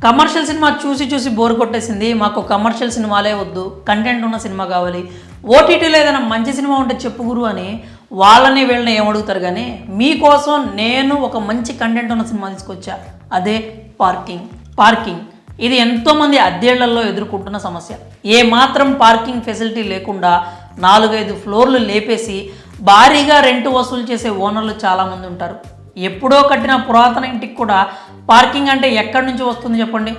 Commercial cinema చూసి చూసి bore కొట్టేసింది. మాకు కమర్షియల్ సినిమాలే వద్దు, కంటెంట్ ఉన్న సినిమా కావాలి, ఓటీటీలో ఏదైనా మంచి సినిమా ఉంటే చెప్పు గురు అని వాళ్ళని వీళ్ళని ఏమడుగుతారు. కానీ మీకోసం నేను ఒక మంచి కంటెంట్ ఉన్న సినిమా తీసుకొచ్చా, అదే పార్కింగ్. ఇది ఎంతోమంది అద్దెళ్లలో ఎదుర్కొంటున్న సమస్య. ఏ మాత్రం పార్కింగ్ ఫెసిలిటీ లేకుండా 4-5 ఫ్లోర్లు లేపేసి భారీగా రెంట్ వసూలు చేసే ఓనర్లు చాలామంది ఉంటారు. ఎప్పుడో కట్టిన పురాతన ఇంటికి కూడా పార్కింగ్ అంటే ఎక్కడి నుంచి వస్తుంది చెప్పండి.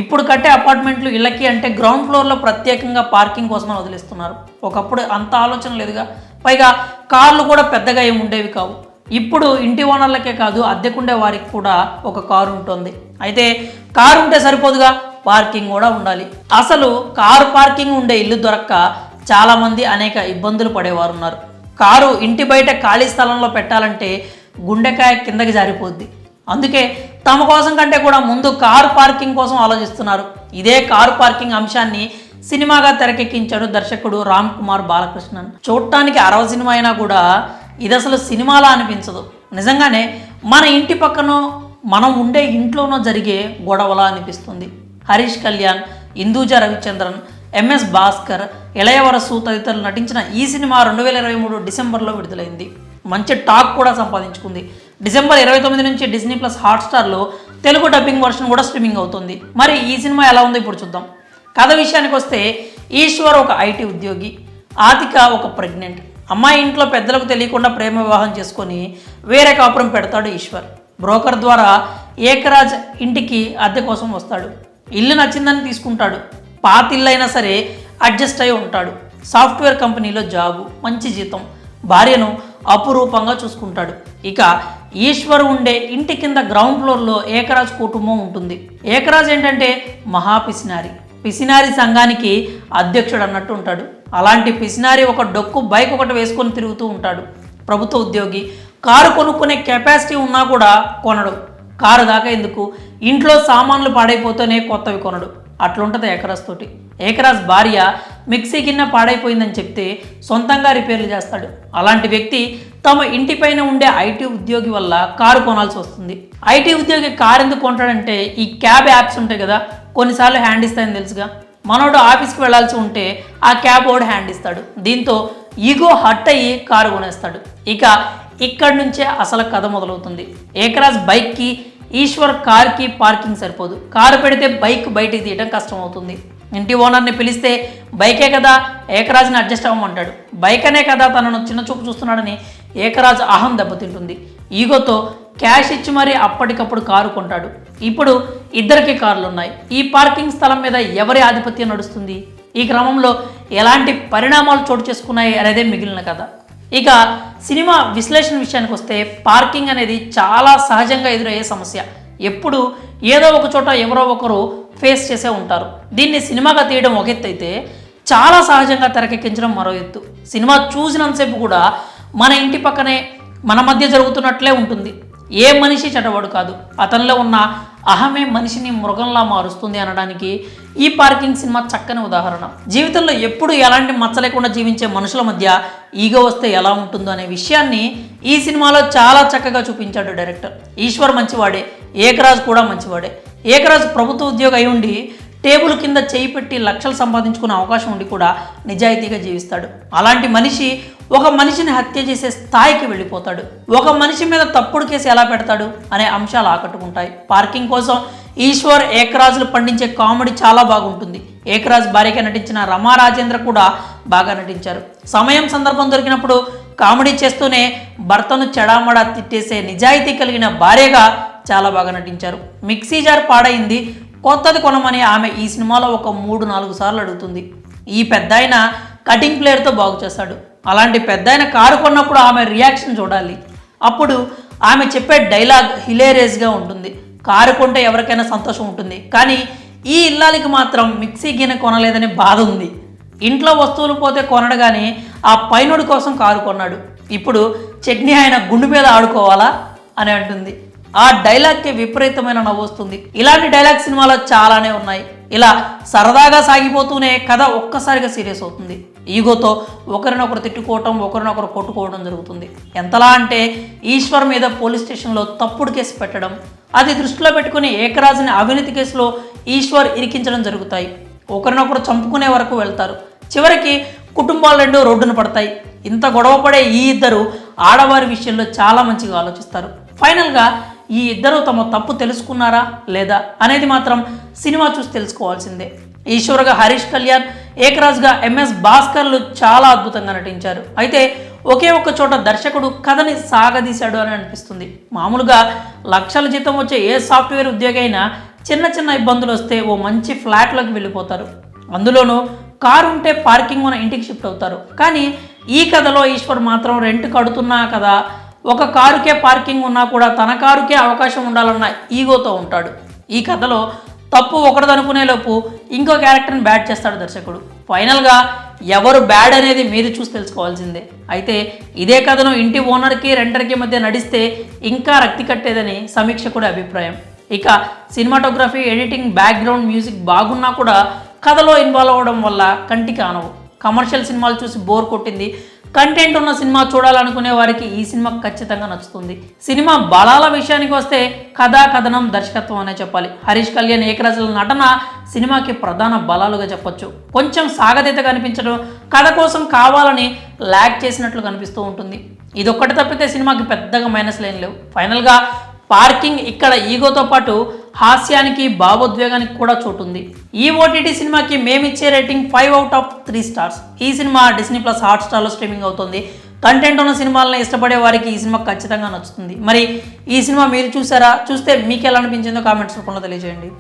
ఇప్పుడు కట్టే అపార్ట్మెంట్లు ఇళ్ళకి అంటే గ్రౌండ్ ఫ్లోర్లో ప్రత్యేకంగా పార్కింగ్ కోసమని వదిలేస్తున్నారు. ఒకప్పుడు అంత ఆలోచన లేదుగా. పైగా కార్లు కూడా పెద్దగా ఏమి ఉండేవి కావు. ఇప్పుడు ఇంటి ఓనర్లకే కాదు, అద్దెకుండే వారికి కూడా ఒక కారు ఉంటుంది. అయితే కారు ఉంటే సరిపోదుగా, పార్కింగ్ కూడా ఉండాలి. అసలు కారు పార్కింగ్ ఉండే ఇల్లు దొరక్క చాలామంది అనేక ఇబ్బందులు పడేవారు ఉన్నారు. కారు ఇంటి బయట ఖాళీ స్థలంలో పెట్టాలంటే గుండెకాయ కిందకి జారిపోద్ది. అందుకే తమ కోసం కంటే కూడా ముందు కారు పార్కింగ్ కోసం ఆలోచిస్తున్నారు. ఇదే కారు పార్కింగ్ అంశాన్ని సినిమాగా తెరకెక్కించాడు దర్శకుడు రామ్ కుమార్ బాలకృష్ణన్. చూడటానికి 60 సినిమా అయినా కూడా ఇది అసలు సినిమాలా అనిపించదు. నిజంగానే మన ఇంటి పక్కనో మనం ఉండే ఇంట్లోనో జరిగే గొడవలా అనిపిస్తుంది. హరీష్ కళ్యాణ్, ఇందూజ రవిచంద్రన్, ఎంఎస్ భాస్కర్, ఇళయవరసు తదితరులు నటించిన ఈ సినిమా 2023 డిసెంబర్లో విడుదలైంది. మంచి టాక్ కూడా సంపాదించుకుంది. డిసెంబర్ 29 నుంచి డిస్నీ ప్లస్ హాట్స్టార్లో తెలుగు డబ్బింగ్ వర్షన్ కూడా స్ట్రీమింగ్ అవుతుంది. మరి ఈ సినిమా ఎలా ఉందో ఇప్పుడు చూద్దాం. కథ విషయానికి వస్తే, ఈశ్వర్ ఒక ఐటీ ఉద్యోగి, ఆతిక ఒక ప్రెగ్నెంట్ అమ్మాయి. ఇంట్లో పెద్దలకు తెలియకుండా ప్రేమ వివాహం చేసుకొని వేరే కాపురం పెడతాడు ఈశ్వర్. బ్రోకర్ ద్వారా ఏకరాజ్ ఇంటికి అద్దె కోసం వస్తాడు. ఇల్లు నచ్చిందని తీసుకుంటాడు. పాత ఇల్లు అయినా సరే అడ్జస్ట్ అయి ఉంటాడు. సాఫ్ట్వేర్ కంపెనీలో జాబు, మంచి జీతం, భార్యను అపురూపంగా చూసుకుంటాడు. ఇక ఈశ్వర్ ఉండే ఇంటి కింద గ్రౌండ్ ఫ్లోర్లో ఏకరాజ్ కుటుంబం ఉంటుంది. ఏకరాజ్ ఏంటంటే మహా పిసినారి సంఘానికి అధ్యక్షుడు అన్నట్టు ఉంటాడు. అలాంటి పిసినారి ఒక డొక్కు బైక్ ఒకటి వేసుకొని తిరుగుతూ ఉంటాడు. ప్రభుత్వ ఉద్యోగి, కారు కొనుక్కునే కెపాసిటీ ఉన్నా కూడా కొనడు. కారు దాకా ఎందుకు, ఇంట్లో సామాన్లు పాడైపోతేనే కొత్తవి కొనడు. అట్లుంటుంది ఏకరాజ్ తోటి. ఏకరాజ్ భార్య మిక్సీ గిన్నె పాడైపోయిందని చెప్తే సొంతంగా రిపేర్లు చేస్తాడు. అలాంటి వ్యక్తి తమ ఇంటిపైన ఉండే ఐటీ ఉద్యోగి వల్ల కారు కొనాల్సి వస్తుంది. ఐటీ ఉద్యోగి కారు ఎందుకు కొంటాడంటే, ఈ క్యాబ్ యాప్స్ ఉంటాయి కదా, కొన్నిసార్లు హ్యాండ్ ఇస్తాయని తెలుసుగా. మనోడు ఆఫీస్కి వెళ్లాల్సి ఉంటే ఆ క్యాబ్ ఓడు హ్యాండ్ ఇస్తాడు. దీంతో ఈగో హట్ అయ్యి కారు కొనేస్తాడు. ఇక ఇక్కడి నుంచే అసలు కథ మొదలవుతుంది. ఏకరాజ్ బైక్కి, ఈశ్వర్ కార్కి పార్కింగ్ సరిపోదు. కారు పెడితే బైక్ బయటికి తీయడం కష్టం అవుతుంది. ఇంటి ఓనర్ని పిలిస్తే బైకే కదా, ఏకరాజ్ని అడ్జస్ట్ అవ్వమంటాడు. బైక్ అనే కదా తనను చిన్న చూపు చూస్తున్నాడని ఏకరాజ్ అహం దెబ్బతింటుంది. ఈగోతో క్యాష్ ఇచ్చి మరీ అప్పటికప్పుడు కారు కొంటాడు. ఇప్పుడు ఇద్దరికి కార్లు ఉన్నాయి. ఈ పార్కింగ్ స్థలం మీద ఎవరి ఆధిపత్యం నడుస్తుంది? ఈ క్రమంలో ఎలాంటి పరిణామాలు చోటు చేసుకున్నాయి అనేదే మిగిలిన కథ. ఇక సినిమా విశ్లేషణ విషయానికి వస్తే, పార్కింగ్ అనేది చాలా సహజంగా ఎదురయ్యే సమస్య. ఎప్పుడు ఏదో ఒక చోట ఎవరో ఒకరు ఫేస్ చేసే ఉంటారు. దీన్ని సినిమాగా తీయడం ఒక ఎత్తు అయితే, చాలా సహజంగా తెరకెక్కించడం మరో ఎత్తు. సినిమా చూసినంతసేపు కూడా మన ఇంటి పక్కనే మన మధ్య జరుగుతున్నట్లే ఉంటుంది. ఏ మనిషి చెడ్డవాడు కాదు, అతనిలో ఉన్న అహమే మనిషిని మృగంలా మారుస్తుంది అనడానికి ఈ పార్కింగ్ సినిమా చక్కని ఉదాహరణ. జీవితంలో ఎప్పుడు ఎలాంటి మచ్చ లేకుండా జీవించే మనుషుల మధ్య ఈగో వస్తే ఎలా ఉంటుందో అనే విషయాన్ని ఈ సినిమాలో చాలా చక్కగా చూపించాడు డైరెక్టర్. ఈశ్వర్ మంచివాడే, ఏకరాజ్ కూడా మంచివాడే. ఏకరాజ్ ప్రభుత్వ ఉద్యోగి అయి ఉండి టేబుల్ కింద చేయి పెట్టి లక్షలు సంపాదించుకునే అవకాశం ఉండి కూడా నిజాయితీగా జీవిస్తాడు. అలాంటి మనిషి ఒక మనిషిని హత్య చేసే స్థాయికి వెళ్ళిపోతాడు. ఒక మనిషి మీద తప్పుడు కేసు ఎలా పెడతాడు అనే అంశాలు ఆకట్టుకుంటాయి. పార్కింగ్ కోసం ఈశ్వర్, ఏకరాజులు పండించే కామెడీ చాలా బాగుంటుంది. ఏకరాజ్ భార్యగా నటించిన రమా రాజేంద్ర కూడా బాగా నటించారు. సమయం సందర్భం దొరికినప్పుడు కామెడీ చేస్తూనే భర్తను చెడామడా తిట్టేసే నిజాయితీ కలిగిన భార్యగా చాలా బాగా నటించారు. మిక్సీ జార్ పాడైంది, కొత్తది కొనమని ఆమె ఈ సినిమాలో ఒక 3-4 సార్లు అడుగుతుంది. ఈ పెద్దాయన కటింగ్ ప్లేయర్తో బాగు చేస్తాడు. అలాంటి పెద్దాయన కారు కొన్నప్పుడు ఆమె రియాక్షన్ చూడాలి. అప్పుడు ఆమె చెప్పే డైలాగ్ హిలేరియస్గా ఉంటుంది. కారు కొంటే ఎవరికైనా సంతోషం ఉంటుంది, కానీ ఈ ఇల్లాలికి మాత్రం మిక్సీ గిన్నె కొనలేదని బాధ ఉంది. ఇంట్లో వస్తువులు పోతే కొనడు, కానీ ఆ పైనుడి కోసం కారు కొన్నాడు. ఇప్పుడు చట్నీ ఆయన గుండు మీద ఆడుకోవాలా అని అంటుంది. ఆ డైలాగ్కి విపరీతమైన నవ్వు వస్తుంది. ఇలాంటి డైలాగ్ సినిమాలో చాలానే ఉన్నాయి. ఇలా సరదాగా సాగిపోతూనే కథ ఒక్కసారిగా సీరియస్ అవుతుంది. ఈగోతో ఒకరినొకరు తిట్టుకోవటం, ఒకరినొకరు కొట్టుకోవడం జరుగుతుంది. ఎంతలా అంటే ఈశ్వర్ మీద పోలీస్ స్టేషన్లో తప్పుడు కేసు పెట్టడం, అది దృష్టిలో పెట్టుకుని ఏకరాజుని అవినీతి కేసులో ఈశ్వర్ ఇరికించడం జరుగుతాయి. ఒకరినొకరు చంపుకునే వరకు వెళ్తారు. చివరికి కుటుంబాలు రెండు రోడ్డున పడతాయి. ఇంత గొడవ పడే ఈ ఇద్దరు ఆడవారి విషయంలో చాలా మంచిగా ఆలోచిస్తారు. ఫైనల్గా ఈ ఇద్దరు తమ తప్పు తెలుసుకున్నారా లేదా అనేది మాత్రం సినిమా చూసి తెలుసుకోవాల్సిందే. ఈశ్వర్గా హరీష్ కళ్యాణ్, ఏకరాజ్గా ఎంఎస్ భాస్కర్లు చాలా అద్భుతంగా నటించారు. అయితే ఒకే ఒక్క చోట దర్శకుడు కథని సాగదీశాడు అని అనిపిస్తుంది. మామూలుగా లక్షల జీతం వచ్చే ఏ సాఫ్ట్వేర్ ఉద్యోగి అయినా చిన్న చిన్న ఇబ్బందులు వస్తే ఓ మంచి ఫ్లాట్లోకి వెళ్ళిపోతారు. అందులోనూ కారు ఉంటే పార్కింగ్ ఉన్న ఇంటికి షిఫ్ట్ అవుతారు. కానీ ఈ కథలో ఈశ్వర్ మాత్రం రెంట్ కడుతున్నా కదా, ఒక కారుకే పార్కింగ్ ఉన్నా కూడా తన కారుకే అవకాశం ఉండాలన్న ఈగోతో ఉంటాడు. ఈ కథలో తప్పు ఒకటిదనుకునేలోపు ఇంకో క్యారెక్టర్ని బ్యాడ్ చేస్తాడు దర్శకుడు. ఫైనల్గా ఎవరు బ్యాడ్ అనేది మీరు చూసి తెలుసుకోవాల్సిందే. అయితే ఇదే కథను ఇంటి ఓనర్కి రెంటర్కి మధ్య నడిస్తే ఇంకా రక్తి కట్టేదని సమీక్షకుడి అభిప్రాయం. ఇక సినిమాటోగ్రఫీ, ఎడిటింగ్, బ్యాక్గ్రౌండ్ మ్యూజిక్ బాగున్నా కూడా కథలో ఇన్వాల్వ్ అవ్వడం వల్ల కంటికి ఆనవు. కమర్షియల్ సినిమాలు చూసి బోర్ కొట్టింది, కంటెంట్ ఉన్న సినిమా చూడాలనుకునే వారికి ఈ సినిమా ఖచ్చితంగా నచ్చుతుంది. సినిమా బలాల విషయానికి వస్తే కథా, కథనం, దర్శకత్వం అనే చెప్పాలి. హరీష్ కళ్యాణ్, ఏకరాజుల నటన సినిమాకి ప్రధాన బలాలుగా చెప్పొచ్చు. కొంచెం సాగతీత కనిపించడం, కథ కోసం కావాలని ల్యాగ్ చేసినట్లు కనిపిస్తూ ఉంటుంది. ఇదొక్కటి తప్పితే సినిమాకి పెద్దగా మైనస్లు ఏం లేవు. ఫైనల్గా పార్కింగ్ ఇక్కడ ఈగోతో పాటు హాస్యానికి, భావోద్వేగానికి కూడా చోటుంది. ఈ ఓటీటీ సినిమాకి మేమిచ్చే రేటింగ్ 5/3 స్టార్స్. ఈ సినిమా Disney+ హాట్స్టార్లో స్ట్రీమింగ్ అవుతుంది. కంటెంట్ ఉన్న సినిమాలను ఇష్టపడే వారికి ఈ సినిమా ఖచ్చితంగా నచ్చుతుంది. మరి ఈ సినిమా మీరు చూసారా? చూస్తే మీకు ఎలా అనిపించిందో కామెంట్స్ రూపంలో తెలియజేయండి.